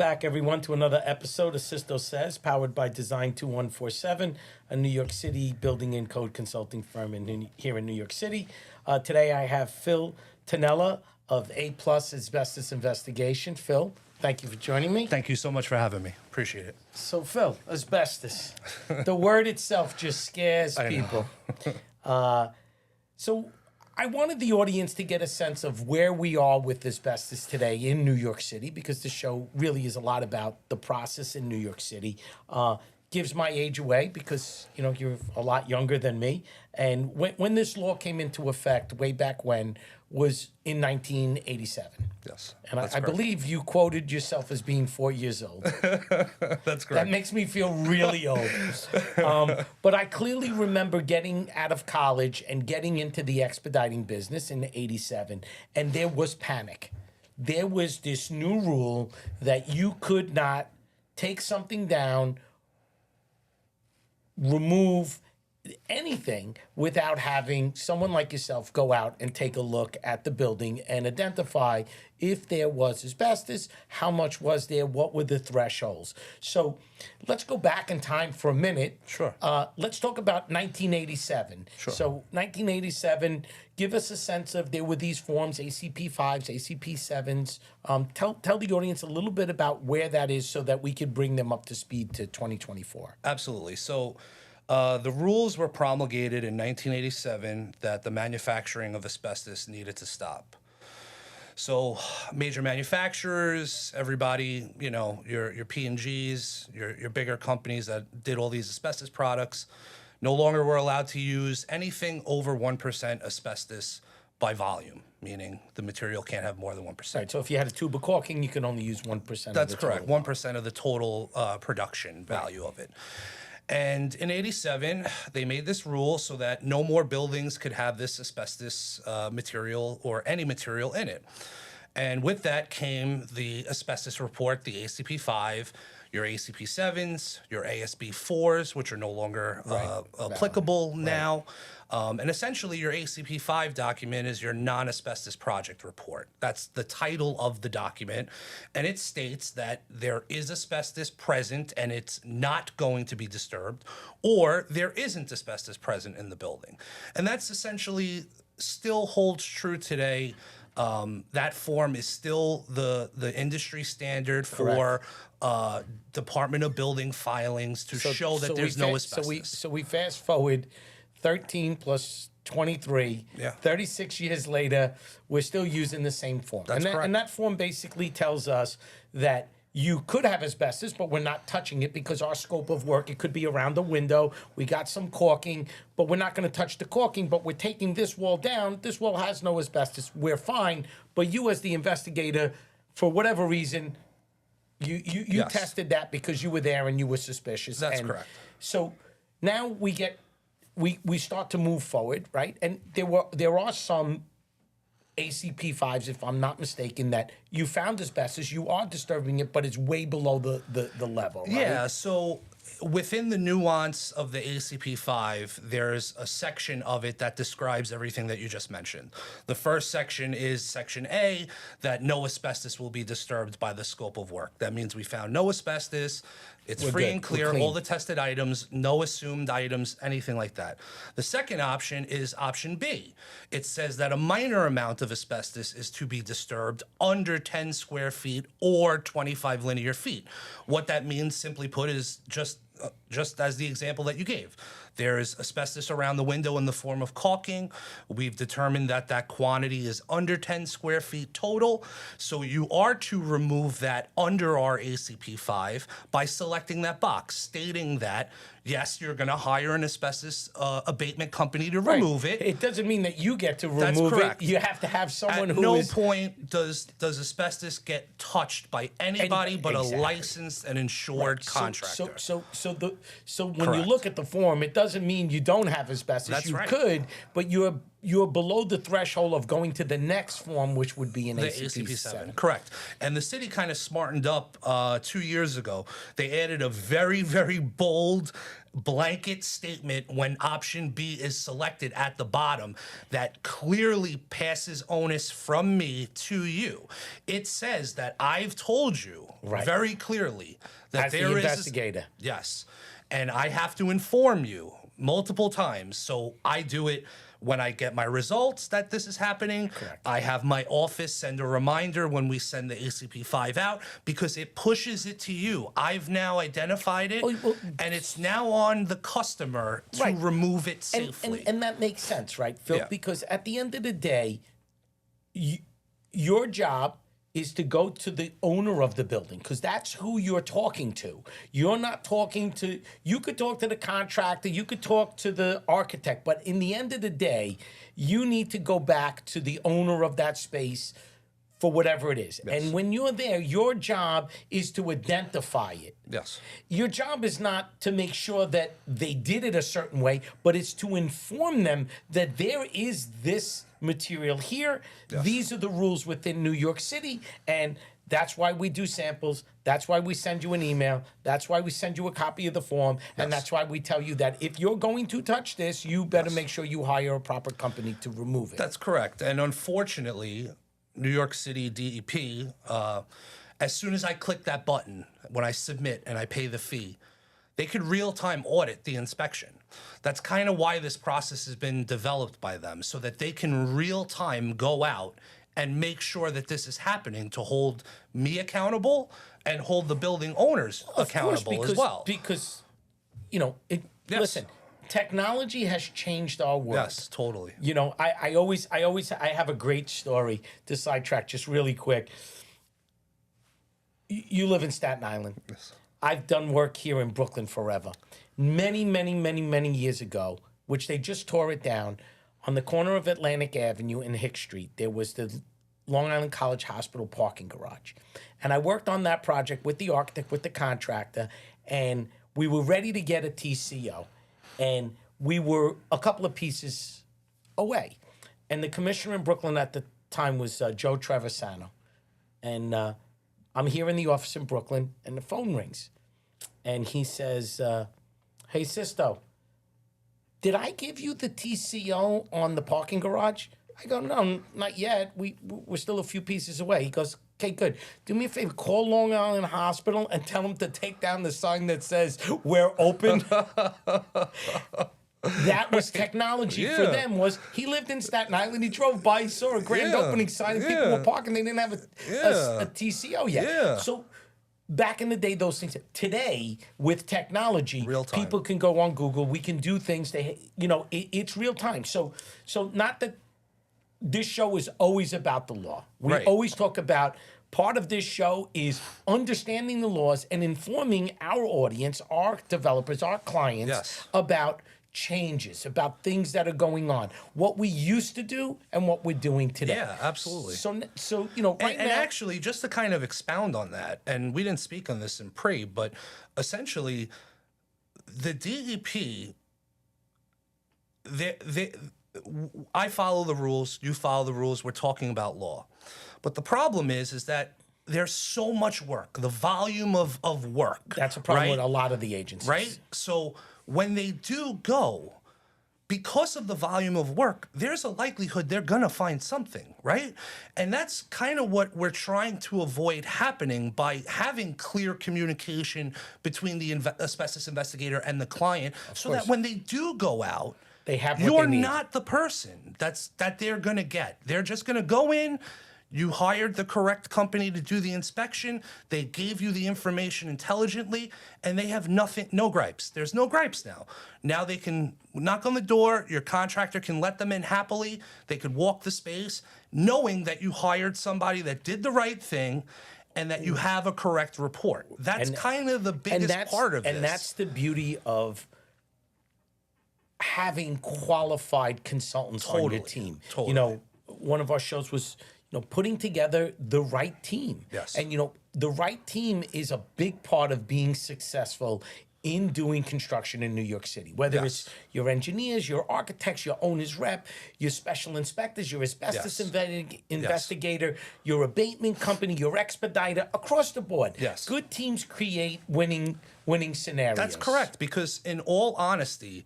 back, everyone, to another episode of Sisto Says, powered by Design 2147, a New York City building and code consulting firm here in New York City. Today I have Phil Tanella of A Asbestos Investigation. Phil, thank you for joining me. Thank you so much for having me. Appreciate it. So, Phil, asbestos. The word itself just scares people. So I wanted the audience to get a sense of where we are with asbestos today in New York City, because the show really is a lot about the process in New York City. Gives my age away because, you know, you're a lot younger than me. And when this law came into effect way back when was in 1987. Yes, and I believe you quoted yourself as being 4 years old. That's correct. That makes me feel really old. But I clearly remember getting out of college and getting into the expediting business in 87, and there was panic. There was this new rule that you could not take something down, remove anything without having someone like yourself go out and take a look at the building and identify if there was asbestos, how much was there, what were the thresholds. So let's go back in time for a minute. Sure. Let's talk about 1987. Sure. So 1987, give us a sense of, there were these forms, ACP5s, ACP7s. Tell the audience a little bit about where that is so that we could bring them up to speed to 2024. Absolutely. So the rules were promulgated in 1987 that the manufacturing of asbestos needed to stop. So major manufacturers, everybody, you know, your P&Gs, your bigger companies that did all these asbestos products, no longer were allowed to use anything over 1% asbestos by volume, meaning the material can't have more than 1%. Right, so if you had a tube of caulking, you can only use 1%. That's correct, 1% of the total production value of it. And in 87, they made this rule so that no more buildings could have this asbestos material or any material in it. And with that came the asbestos report, the ACP5, your ACP7s, your ASB4s, which are no longer applicable now. And essentially, your ACP5 document is your non-asbestos project report. That's the title of the document. And it states that there is asbestos present and it's not going to be disturbed, or there isn't asbestos present in the building. And that's essentially still holds true today. That form is still the industry standard for Department of Building filings to show that there's no asbestos. So we fast forward 13 plus 23, 36 years later, we're still using the same form. That's correct. And that form basically tells us that you could have asbestos, but we're not touching it because our scope of work, it could be around the window. We got some caulking, but we're not going to touch the caulking, but we're taking this wall down. This wall has no asbestos. We're fine. But you as the investigator, for whatever reason, you tested that because you were there and you were suspicious. That's correct. So now we start to move forward, right? And there are some ACP5s, if I'm not mistaken, that you found asbestos, you are disturbing it, but it's way below the level, right? Yeah, so within the nuance of the ACP5, there's a section of it that describes everything that you just mentioned. The first section is Section A, that no asbestos will be disturbed by the scope of work. That means we found no asbestos. It's free and clear, all the tested items, no assumed items, anything like that. The second option is option B. It says that a minor amount of asbestos is to be disturbed under 10 square feet or 25 linear feet. What that means, simply put, is just as the example that you gave. There is asbestos around the window in the form of caulking. We've determined that that quantity is under 10 square feet total. So you are to remove that under our ACP5 by selecting that box, stating that, yes, you're going to hire an asbestos abatement company to remove it. It doesn't mean that you get to remove it. You have to have someone At no point does asbestos get touched by anybody but a licensed and insured contractor. So when you look at the form, it doesn't mean you don't have asbestos. That's you right. could, but you're below the threshold of going to the next form, which would be an The ACP ACP 7. 7, correct. And the city kind of smartened up 2 years ago. They added a very, very bold blanket statement when option B is selected at the bottom that clearly passes onus from me to you. It says that I've told you very clearly that As the there is investigator. Yes. And I have to inform you multiple times. So I do it when I get my results that this is happening. Correct. I have my office send a reminder when we send the ACP-5 out because it pushes it to you. I've now identified it, and it's now on the customer to remove it safely. And that makes sense, right, Phil? Yeah. Because at the end of the day, your job is to go to the owner of the building because that's who you're talking to. You're not talking to, you could talk to the contractor, you could talk to the architect, but in the end of the day, you need to go back to the owner of that space for whatever it is. Yes. And when you're there, your job is to identify it. Yes. Your job is not to make sure that they did it a certain way, but it's to inform them that there is this material here. Yes. These are the rules within New York City, and that's why we do samples. That's why we send you an email. That's why we send you a copy of the form, and that's why we tell you that if you're going to touch this, you better make sure you hire a proper company to remove it. That's correct. And unfortunately, New York City DEP, as soon as I click that button, when I submit and I pay the fee, they could real-time audit the inspection. That's kind of why this process has been developed by them, so that they can real-time go out and make sure that this is happening to hold me accountable and hold the building owners accountable as well. Because, you know, listen, technology has changed our world. Yes, totally. You know, I have a great story to sidetrack just really quick. You live in Staten Island. Yes. I've done work here in Brooklyn forever. Many, many, many, many years ago, which they just tore it down, on the corner of Atlantic Avenue and Hick Street, there was the Long Island College Hospital parking garage. And I worked on that project with the architect, with the contractor, and we were ready to get a TCO. And we were a couple of pieces away. And the commissioner in Brooklyn at the time was Joe Trevisano. And I'm here in the office in Brooklyn, and the phone rings. And he says, hey, Sisto, did I give you the TCO on the parking garage? I go, no, not yet. We're still a few pieces away. He goes, okay, good. Do me a favor, call Long Island Hospital and tell them to take down the sign that says, we're open. That was technology for them. Was he lived in Staten Island, he drove by, he saw a grand opening sign, and people were parking, they didn't have a TCO yet. Yeah. So back in the day, those things. Today, with technology, Real time. people can go on Google. We can do things. It's real time. So not that this show is always about the law. We always talk about part of this show is understanding the laws and informing our audience, our developers, our clients about changes, about things that are going on, what we used to do and what we're doing today. Yeah, absolutely. So you know, right now. And actually, just to kind of expound on that, and we didn't speak on this in pre, but essentially, the DEP, I follow the rules, you follow the rules, we're talking about law. But the problem is that there's so much work, the volume of work. That's a problem with a lot of the agencies. Right? So when they do go, because of the volume of work, there's a likelihood they're going to find something, right? And that's kind of what we're trying to avoid happening by having clear communication between the asbestos investigator and the client, so that when they do go out, they have what you're they need. not the person that they're going to get. They're just going to go in. You hired the correct company to do the inspection. They gave you the information intelligently, and they have no gripes. There's no gripes now. Now they can knock on the door. Your contractor can let them in happily. They could walk the space, knowing that you hired somebody that did the right thing and that you have a correct report. That's kind of the biggest part of this. And that's the beauty of having qualified consultants on your team. Totally. You know, one of our shows was, putting together the right team. Yes. And, the right team is a big part of being successful in doing construction in New York City, whether Yes. it's your engineers, your architects, your owner's rep, your special inspectors, your asbestos Yes. investigator, your abatement company, your expediter, across the board. Yes. Good teams create winning scenarios. That's correct, because in all honesty,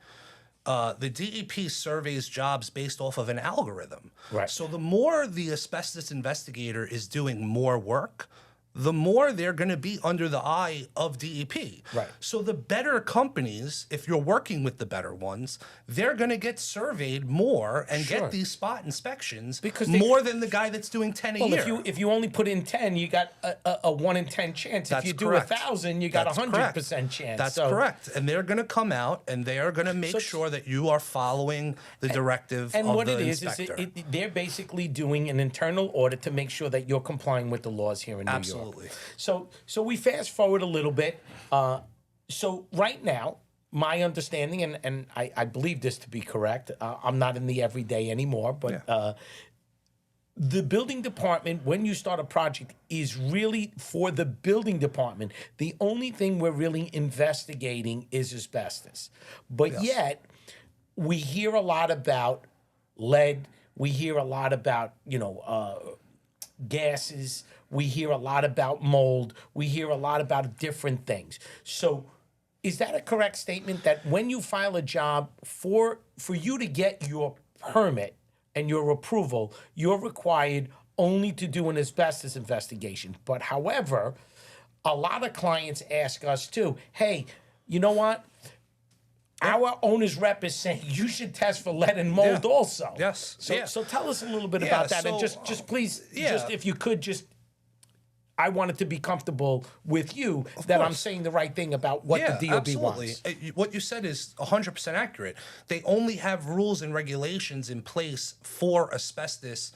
the DEP surveys jobs based off of an algorithm. Right. So the more the asbestos investigator is doing more work, the more they're going to be under the eye of DEP. Right. So the better companies, if you're working with the better ones, they're going to get surveyed more and Sure. get these spot inspections Because they- more than the guy that's doing 10 a Well, year. if you only put in 10, you got a 1 in 10 chance. That's if you do correct. 1,000, you got That's a 100% chance. That's So- correct. And they're going to come out and they are going to make So- sure that you are following the directive And of what the it is inspector. they're basically doing an internal audit to make sure that you're complying with the laws here in New Absolutely. York. So we fast forward a little bit. So right now, my understanding, and I believe this to be correct, I'm not in the everyday anymore, but the building department, when you start a project, is really for the building department. The only thing we're really investigating is asbestos. But yet, we hear a lot about lead. We hear a lot about, gases. We hear a lot about mold. We hear a lot about different things. So is that a correct statement that when you file a job for you to get your permit and your approval, you're required only to do an asbestos investigation? But however, a lot of clients ask us too, hey, you know what? Our owner's rep is saying you should test for lead and mold Yeah. also. Yes. So, Yeah. so tell us a little bit Yeah, about that, and so, just please, yeah. just if you could, I wanted to be comfortable with you that I'm course. saying the right thing about what the DOB absolutely. wants. What you said is 100% accurate. They only have rules and regulations in place for asbestos,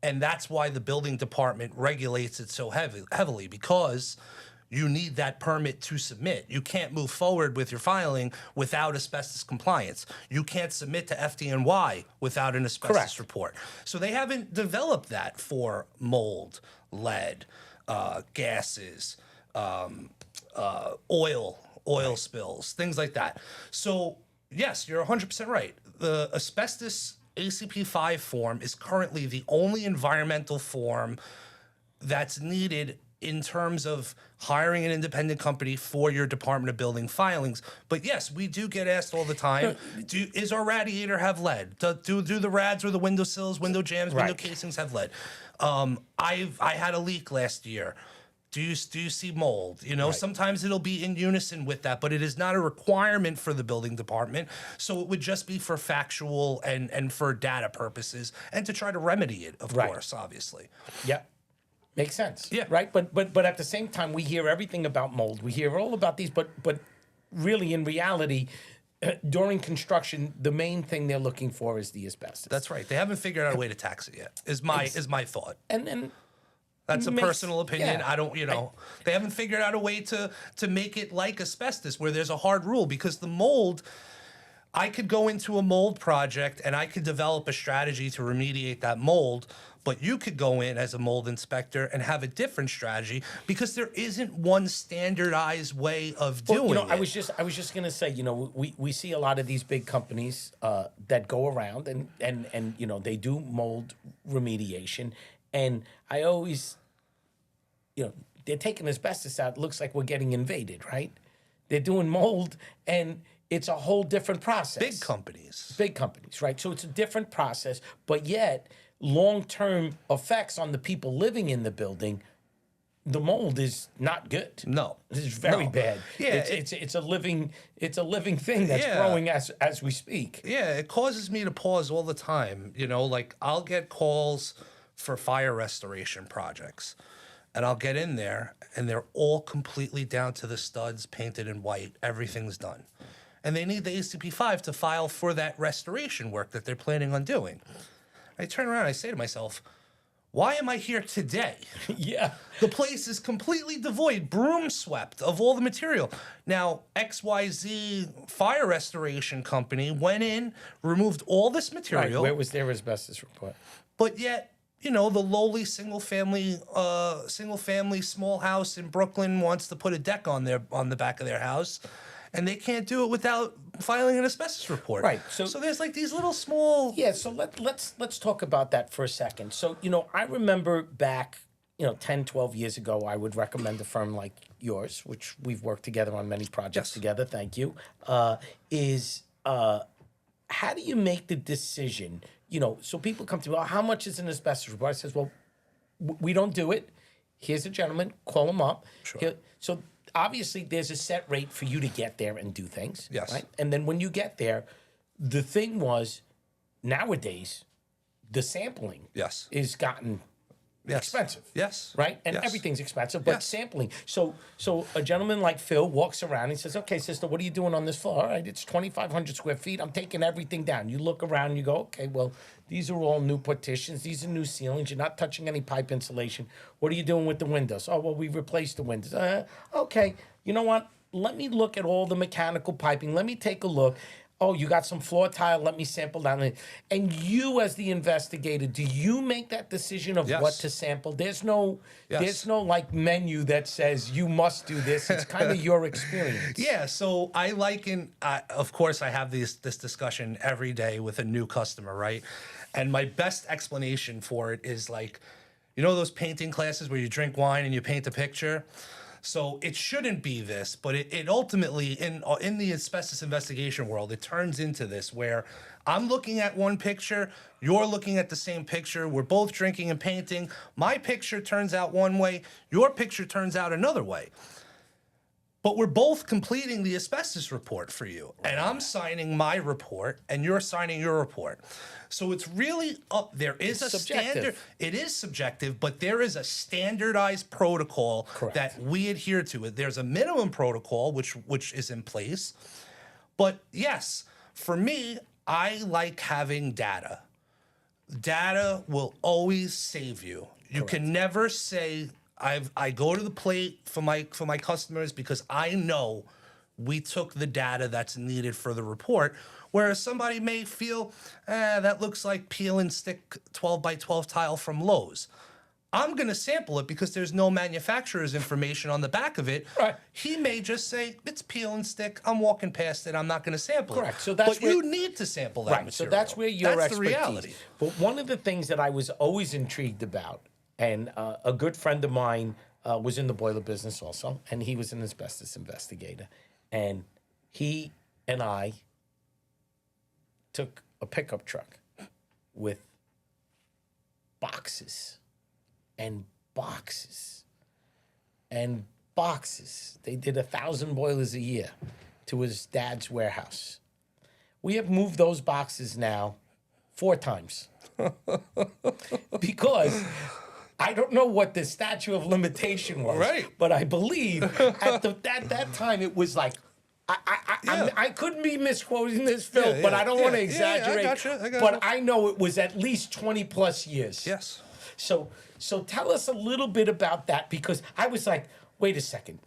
and that's why the building department regulates it so heavily, because you need that permit to submit. You can't move forward with your filing without asbestos compliance. You can't submit to FDNY without an asbestos Correct. report. So they haven't developed that for mold, lead, gases, oil spills, things like that. So yes, you're 100% right. The asbestos ACP 5 form is currently the only environmental form that's needed in terms of hiring an independent company for your Department of Building filings. But yes, we do get asked all the time, is our radiator have lead? Do the rads or the windowsills, window jams, window Right. casings have lead? I had a leak last year. Do you see mold? Sometimes it'll be in unison with that, but it is not a requirement for the building department. So it would just be for factual and for data purposes and to try to remedy it, of Right. course, obviously. Yep. Makes sense. Yeah. Right. But at the same time, we hear everything about mold. We hear all about these, but really, in reality, during construction, the main thing they're looking for is the asbestos. That's right. They haven't figured out a way to tax it yet. Is my thought. And That's a makes- personal opinion. yeah. I don't, they haven't figured out a way to make it like asbestos, where there's a hard rule, because the mold, I could go into a mold project and I could develop a strategy to remediate that mold, but you could go in as a mold inspector and have a different strategy, because there isn't one standardized way of doing it. I was just gonna say, we see a lot of these big companies that go around and they do mold remediation, and I always, they're taking asbestos out. It looks like we're getting invaded, right? They're doing mold, and it's a whole different process. Big companies. Right? So it's a different process, but yet long-term effects on the people living in the building, the mold is not good. No. It's very No. bad. Yeah, it's a living thing that's Yeah. growing as we speak. Yeah, it causes me to pause all the time. Like I'll get calls for fire restoration projects, and I'll get in there and they're all completely down to the studs, painted in white. Everything's done. And they need the ACP 5 to file for that restoration work that they're planning on doing. I turn around and I say to myself, why am I here today? Yeah. The place is completely devoid, broom swept of all the material. Now, XYZ Fire Restoration Company went in, removed all this Right. material, Where was their asbestos report? but yet, the lowly single family small house in Brooklyn wants to put a deck on the back of their house, and they can't do it without filing an asbestos report. Right, So, so- there's like these little small. Yeah, so let's talk about that for a second. So, I remember back, 10, 12 years ago, I would recommend a firm like yours, which we've worked together on many projects Yes. together, thank you, how do you make the decision? So people come to me, well, how much is an asbestos report? I says, well, we don't do it. Here's a gentleman, call him up. Sure. So obviously there's a set rate for you to get there and do things. Yes. Right? And then when you get there, the thing was, nowadays, the sampling Yes. is gotten Yes. expensive. Yes. Right? And Yes. everything's expensive, but Yes. sampling. So a gentleman like Phil walks around, he says, okay, sister, what are you doing on this floor? All right, it's 2,500 square feet. I'm taking everything down. You look around and you go, okay, well, these are all new partitions. These are new ceilings. You're not touching any pipe insulation. What are you doing with the windows? Oh, well, we replaced the windows. Okay, you know what? Let me look at all the mechanical piping. Let me take a look. Oh, you got some floor tile. Let me sample down there. And you, as the investigator, do you make that decision of Yes. what to sample? There's no Yes. like menu that says you must do this. It's kind of your experience. Yeah, so I liken, of course, I have this discussion every day with a new customer, right? And my best explanation for it is like, those painting classes where you drink wine and you paint a picture? So it shouldn't be this, but it ultimately, in the asbestos investigation world, it turns into this where I'm looking at one picture, you're looking at the same picture, we're both drinking and painting. My picture turns out one way, your picture turns out another way. But we're both completing the asbestos report for you. And I'm signing my report and you're signing your report. So it's really up. There is a subjective. standard. It is subjective, but there is a standardized protocol Correct. that we adhere to. There's a minimum protocol which is in place. But yes, for me, I like having data. Data will always save you. You can never say I go to the plate for my customers because I know we took the data that's needed for the report. Whereas somebody may feel, that looks like peel and stick 12 by 12 tile from Lowe's. I'm going to sample it because there's no manufacturer's information on the back of it. Right. He may just say, it's peel and stick. I'm walking past it. I'm not going to sample Correct. it. So that's but where- you need to sample that Right. material. So that's where your That's expertise. the reality. But one of the things that I was always intrigued about, and a good friend of mine was in the boiler business also, and he was an asbestos investigator, and he and I took a pickup truck with boxes and boxes and boxes. They did 1,000 boilers a year to his dad's warehouse. We have moved those boxes now 4 times because I don't know what the statute of limitation was, Right. but I believe at that time it was like I couldn't be misquoting this, Phil, Yeah, but yeah, I don't want to yeah, exaggerate. I gotcha. But I know it was at least 20 plus years. Yes. So tell us a little bit about that, because I was like, wait a second.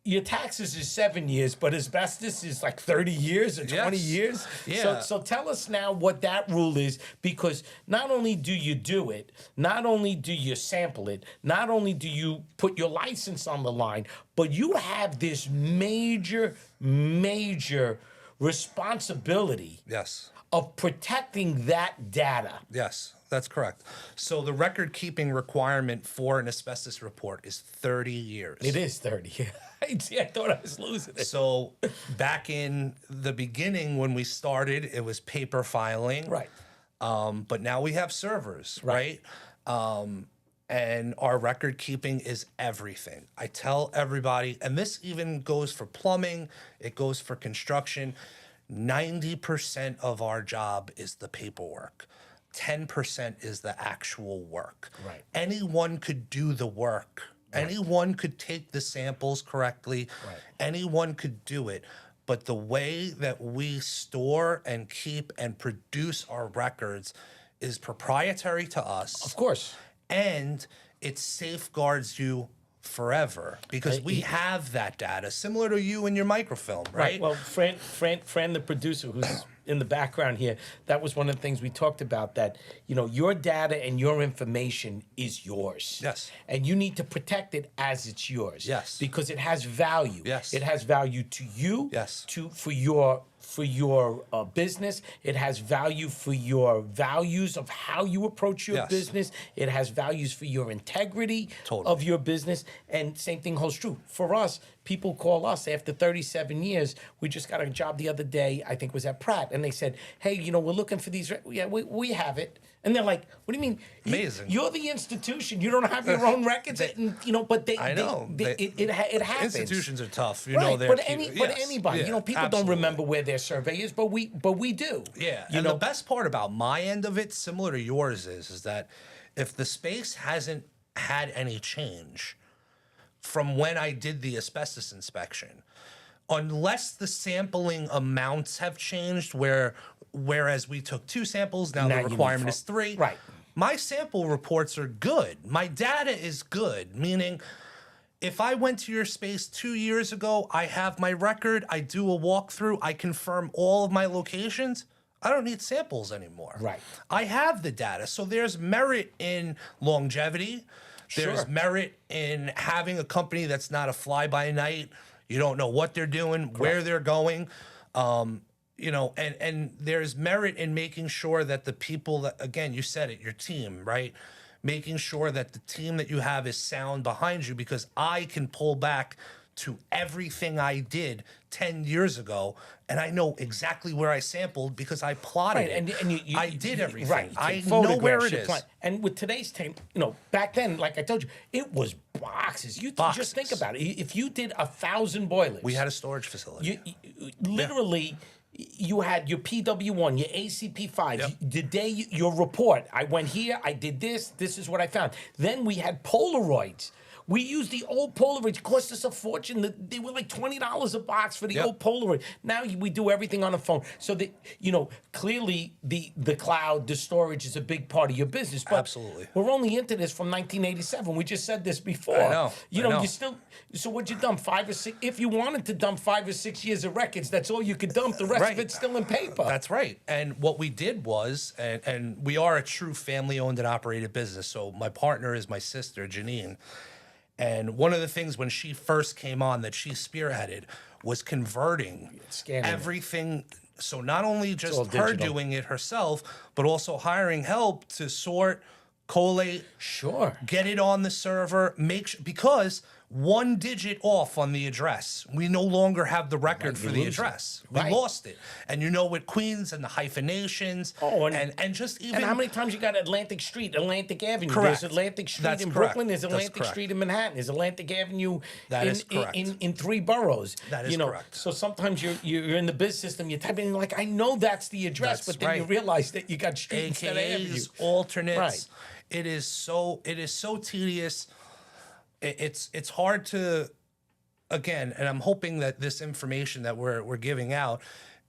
Your taxes is 7 years, but asbestos is like 30 years or 20 Yes. years. Yeah. So tell us now what that rule is, because not only do you do it, not only do you sample it, not only do you put your license on the line, but you have this major responsibility Yes. of protecting that data. Yes, that's correct. So the record keeping requirement for an asbestos report is 30 years. It is 30. See, I thought I was losing it. So back in the beginning when we started, it was paper filing. Right. But now we have servers, right? And our record keeping is everything. I tell everybody, and this even goes for plumbing, it goes for construction. 90% of our job is the paperwork. 10% is the actual work. Right. Anyone could do the work. Right. Anyone could take the samples correctly. Right. Anyone could do it. But the way that we store and keep and produce our records is proprietary to us. Of course. And it safeguards you forever because we have that data, similar to you and your microfilm, right? Well, Fran, the producer, who's in the background here, that was one of the things we talked about, that, your data and your information is yours. Yes. And you need to protect it as it's yours. Yes. Because it has value. Yes. It has value to you. Yes. For your business. It has value for your values of how you approach your Yes. business. It has values for your integrity Totally. of your business. And same thing holds true. For us, people call us after 37 years. We just got a job the other day, I think it was at Pratt, and they said, hey, we're looking for these. Yeah, we have it. And they're like, what do you mean? Amazing. You're the institution. You don't have your own records. But I know. It happens. Institutions are tough. Right, they're but yes. anybody, Yeah, people absolutely. don't remember where their survey is, but we do. Yeah, and the best part about my end of it, similar to yours, is that if the space hasn't had any change from when I did the asbestos inspection, unless the sampling amounts have changed, whereas we took 2 samples, now Now the you need requirement 4. is 3. Right. My sample reports are good. My data is good, meaning if I went to your space 2 years ago, I have my record, I do a walkthrough, I confirm all of my locations, I don't need samples anymore. Right. I have the data. So there's merit in longevity. There's Sure. merit in having a company that's not a fly-by-night. You don't know what they're doing, where they're going. And there's merit in making sure that the people that, again, you said it, your team, right? Making sure that the team that you have is sound behind you, because I can pull back to everything I did 10 years ago, and I know exactly where I sampled because I plotted Right, it. and I did everything. Right, I know where it is. And with today's time, back then, like I told you, it was boxes. You just think about it. If you did 1,000 boilers, We had a storage facility. literally. You had your PW1, your ACP5, Yep. the day your report. I went here, I did this, this is what I found. Then we had Polaroids. We used the old Polaroids. It cost us a fortune. They were like $20 a box for the Yep. old Polaroid. Now we do everything on the phone. So that clearly the cloud, the storage is a big part of your business. But Absolutely. we're only into this from 1987. We just said this before. I know. I know. You still. So what'd you dump 5 or 6? If you wanted to dump 5 or 6 years of records, that's all you could dump. The rest of Right. it's still in paper. That's right. And what we did was, and we are a true family-owned and operated business. So my partner is my sister, Janine. And one of the things when she first came on that she spearheaded was converting Scanning it. everything. So not only just all her digital. doing it herself, but also hiring help to sort, collate, Sure. get it on the server, because 1 digit off on the address, we no longer have the record for you the lose it. address. We Right. lost it. And with Queens and the hyphenations, Oh, and just even And how many times you got Atlantic Street, Atlantic Avenue? Correct. There's Atlantic Street That's in correct. Brooklyn. There's That's Atlantic correct. Street in Manhattan. There's Atlantic Avenue That in, is correct. in 3 boroughs. That is correct. So sometimes you're in the biz system. You type in like, I know that's the address, That's but then you right. realize that you got street instead of avenue. AKAs, alternates. Right. It is so tedious. It's hard to, again, and I'm hoping that this information that we're giving out,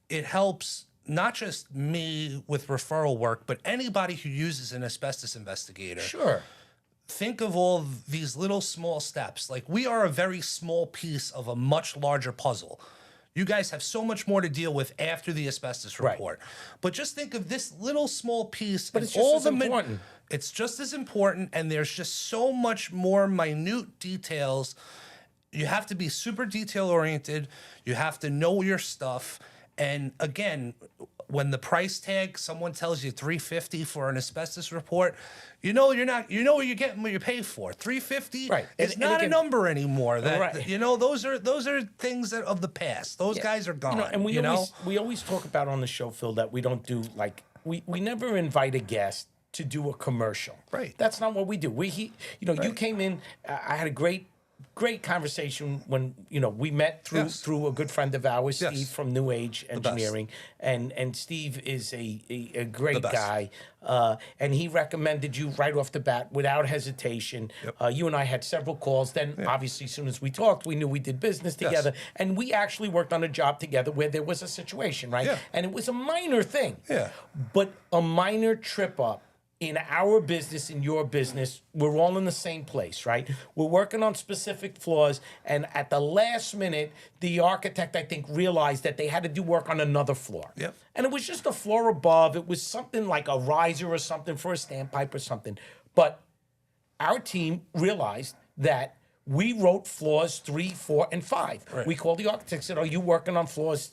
it helps not just me with referral work, but anybody who uses an asbestos investigator. Sure. Think of all these little small steps. Like, we are a very small piece of a much larger puzzle. You guys have so much more to deal with after the asbestos Right. report. But just think of this little small piece. But and it's just all as the important. It's just as important, and there's just so much more minute details. You have to be super detail oriented. You have to know your stuff. And again, when the price tag, someone tells you $350 for an asbestos report, you're getting what you pay for. $350 Right. is And not again- a number anymore. That Right. those are things of the past. Those guys are gone. And we always talk about on the show, Phil, that we don't do we never invite a guest to do a commercial. Right. That's not what we do. You came in. I had a great conversation when we met through a good friend of ours, Yes. Steve from New Age Engineering, and Steve is a great best. guy, and he recommended you right off the bat without hesitation. Yep. You and I had several calls. Then obviously, as soon as we talked, we knew we did business together, and we actually worked on a job together where there was a situation, right? Yeah. And it was a minor thing, Yeah. but a minor trip up in our business, in your business, we're all in the same place, right? We're working on specific floors, and at the last minute, the architect, I think, realized that they had to do work on another floor. Yep. And it was just a floor above. It was something like a riser or something for a standpipe or something. But our team realized that we wrote floors 3, 4, and 5. Right. We called the architect and said, "Are you working on floors?"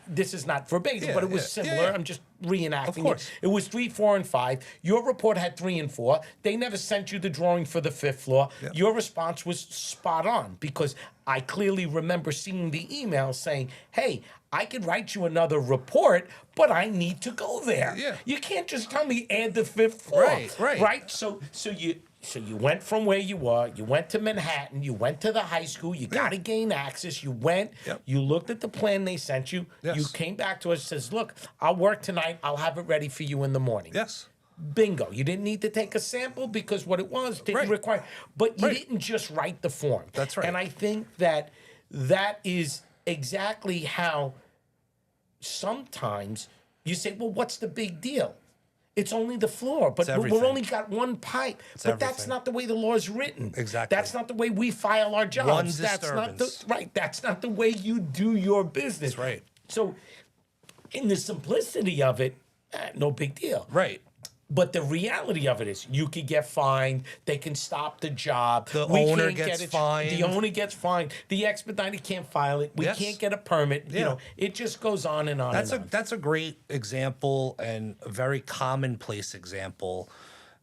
This is not verbatim, Yeah, but it was yeah, similar. yeah, yeah. I'm just reenacting Of course. it. It was 3, 4, and 5. Your report had 3 and 4. They never sent you the drawing for the 5th floor. Yeah. Your response was spot on because I clearly remember seeing the email saying, "Hey, I could write you another report, but I need to go there." Yeah. You can't just tell me add the 5th floor. Right. So you went from where you were, you went to Manhattan, you went to the high school, you got to gain access, you went, Yep. you looked at the plan they sent you, Yes. you came back to us and says, "Look, I'll work tonight, I'll have it ready for you in the morning." Yes. Bingo. You didn't need to take a sample because what it was didn't Right. require, but you Right. didn't just write the form. That's right. And I think that is exactly how sometimes you say, "Well, what's the big deal? It's only the floor, but we've everything. only got one pipe." But that's everything. not the way the law is written. Exactly. That's not the way we file our jobs. One That's not the disturbance. right. That's not the way you do your business. That's right. So, in the simplicity of it, no big deal. Right. But the reality of it is, you could get fined. They can stop the job. The We owner can't gets get it- fined. The owner gets fined. The expediter can't file it. We Yes. can't get a permit. You Yeah. know, it just goes on and on. That's and on. that's a great example and a very commonplace example.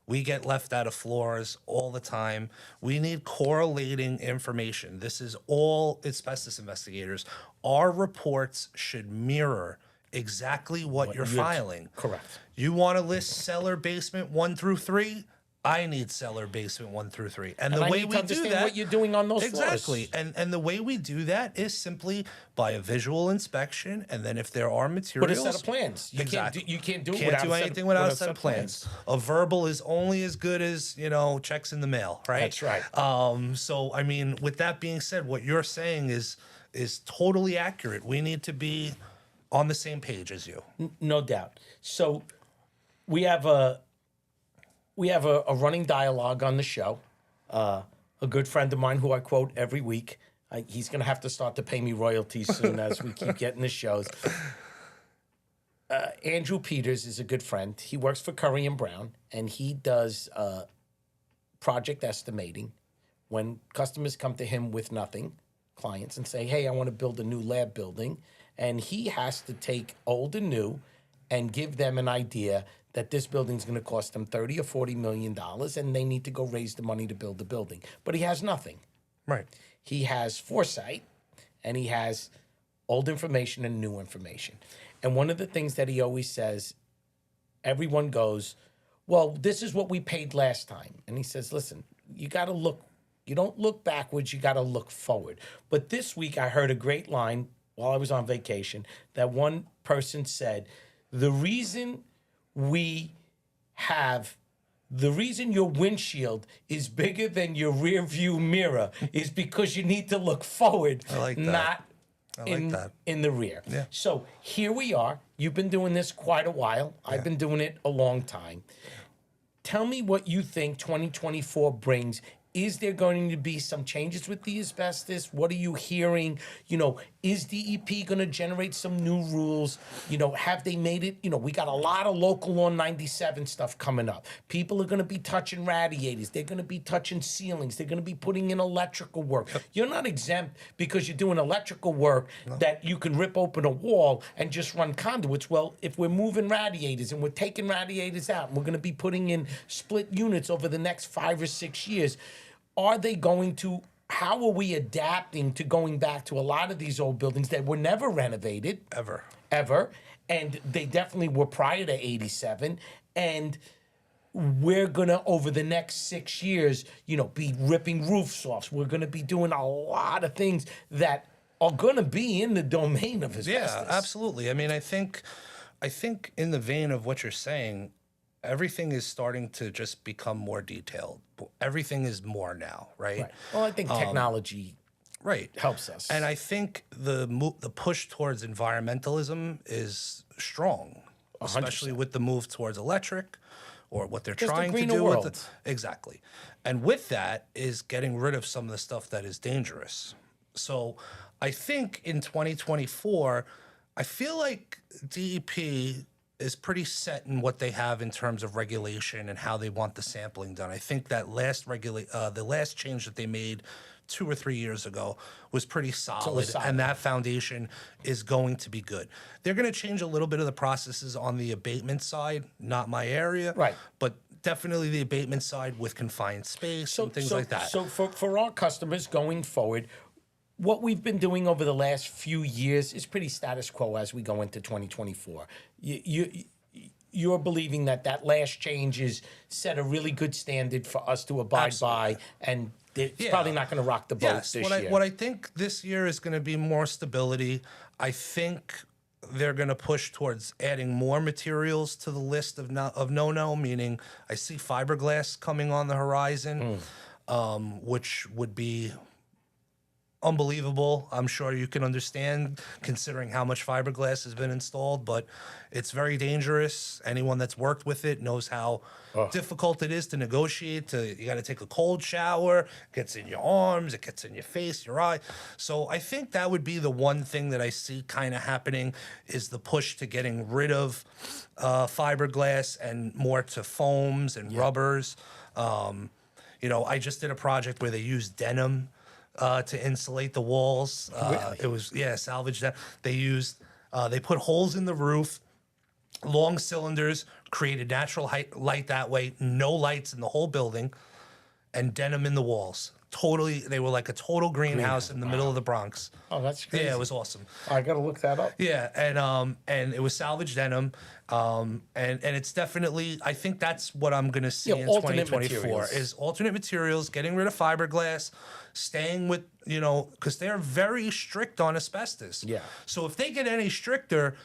We get left out of floors all the time. We need correlating information. This is all asbestos investigators. Our reports should mirror exactly what you're filing. Correct. You want to list cellar basement 1 through 3? I need cellar basement 1 through 3. And the I way need to we do understand that, what you're doing on those floors. exactly. And the way we do that is simply by a visual inspection, and then if there are Put materials, a set of plans. You Exactly. can't do, you can't do it can't without do a set anything of, without a set of plans. A verbal is only as good as checks in the mail, right? That's right. So I mean, with that being said, what you're saying is totally accurate. We need to be on the same page as you. No doubt. So we have a running dialogue on the show. A good friend of mine who I quote every week. He's going to have to start to pay me royalties soon as we keep getting the shows. Andrew Peters is a good friend. He works for Curry and Brown, and he does project estimating. When customers come to him with nothing, clients, and say, "Hey, I want to build a new lab building," and he has to take old and new and give them an idea that this building's going to cost them $30 or $40 million, and they need to go raise the money to build the building. But he has nothing. Right. He has foresight, and he has old information and new information. And one of the things that he always says, everyone goes, "Well, this is what we paid last time." And he says, "Listen, you got to look. You don't look backwards. You got to look forward." But this week I heard a great line while I was on vacation that one person said, the reason your windshield is bigger than your rear view mirror is because you need to look forward, I like that. not I like that. in the rear. Yeah. So here we are. You've been doing this quite a while. I've been doing it a long time. Tell me what you think 2024 brings. Is there going to be some changes with the asbestos? What are you hearing? Is DEP going to generate some new rules? Have they made it? We got a lot of local law 97 stuff coming up. People are going to be touching radiators. They're going to be touching ceilings. They're going to be putting in electrical work. You're not exempt because you're doing electrical work that you can rip open a wall and just run conduits. Well, if we're moving radiators and we're taking radiators out and we're going to be putting in split units over the next 5 or 6 years, how are we adapting to going back to a lot of these old buildings that were never renovated? Ever. And they definitely were prior to 87. And we're going to, over the next 6 years, be ripping roofs off. We're going to be doing a lot of things that are going to be in the domain of asbestos. Yeah, absolutely. I mean, I think in the vein of what you're saying, everything is starting to just become more detailed. Everything is more now, right? Well, I think technology helps us. And I think the push towards environmentalism is strong, especially with the move towards electric, or what they're Just a trying to greener do with world. exactly. And with that is getting rid of some of the stuff that is dangerous. So I think in 2024, I feel like DEP is pretty set in what they have in terms of regulation and how they want the sampling done. I think that the last change that they made 2 or 3 years ago was pretty solid, solid. and that foundation is going to be good. They're going to change a little bit of the processes on the abatement side, not my area, Right. but definitely the abatement side with confined space and things like that. So for our customers going forward, what we've been doing over the last few years is pretty status quo as we go into 2024. You're believing that last change is set a really good standard for us to abide by, and it's probably not going to rock the boat Yes, this year. what I think this year is going to be more stability. I think they're going to push towards adding more materials to the list of no-no, meaning I see fiberglass coming on the horizon, which would be unbelievable. I'm sure you can understand considering how much fiberglass has been installed, but it's very dangerous. Anyone that's worked with it knows how difficult it is to negotiate. You got to take a cold shower, it gets in your arms, it gets in your face, your eye. So I think that would be the one thing that I see kind of happening is the push to getting rid of fiberglass and more to foams and rubbers. I just did a project where they used denim to insulate the walls. Really? It was salvage denim. They put holes in the roof, long cylinders, created natural light that way, no lights in the whole building, and denim in the walls. They were like a total greenhouse in the middle of the Bronx. Oh, that's crazy. Yeah, it was awesome. I got to look that up. Yeah, and it was salvage denim, and it's definitely, I think that's what I'm gonna see in alternate 2024 materials. is alternate materials, getting rid of fiberglass, staying with because they're very strict on asbestos. Yeah. So if they get any stricter,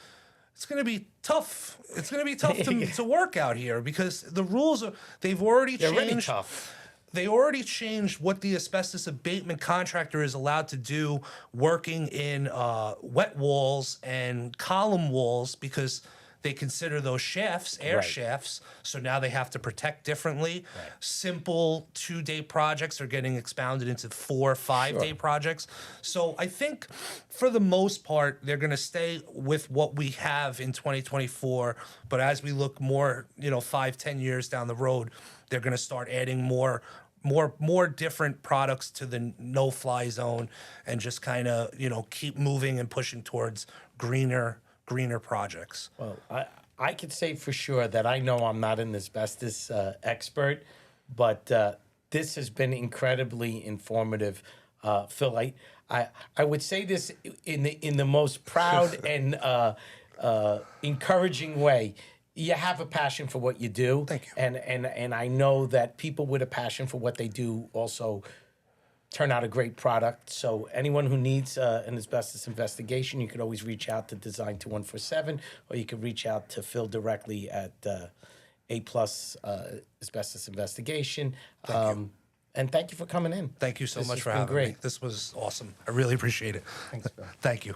it's going to be tough. It's going to be tough to work out here because the rules they've already They're changed. really tough. They already changed what the asbestos abatement contractor is allowed to do working in wet walls and column walls because they consider those shafts air Right. shafts. So now they have to protect differently. Simple 2-day projects are getting expounded into 4 or 5-day projects. So I think for the most part, they're going to stay with what we have in 2024. But as we look more, 5-10 years down the road, they're going to start adding more different products to the no-fly zone and just kind of, keep moving and pushing towards greener projects. Well, I could say for sure that I know I'm not an asbestos expert, but this has been incredibly informative. Phil, I would say this in the most proud and encouraging way. You have a passion for what you do. Thank you. And I know that people with a passion for what they do also turn out a great product. So anyone who needs an asbestos investigation, you could always reach out to Design 2147, or you could reach out to Phil directly at A+ Asbestos Investigation. And thank you for coming in. Thank you so This much has for been having me. great. This was awesome. I really appreciate it. Thanks, Bill. Thank you.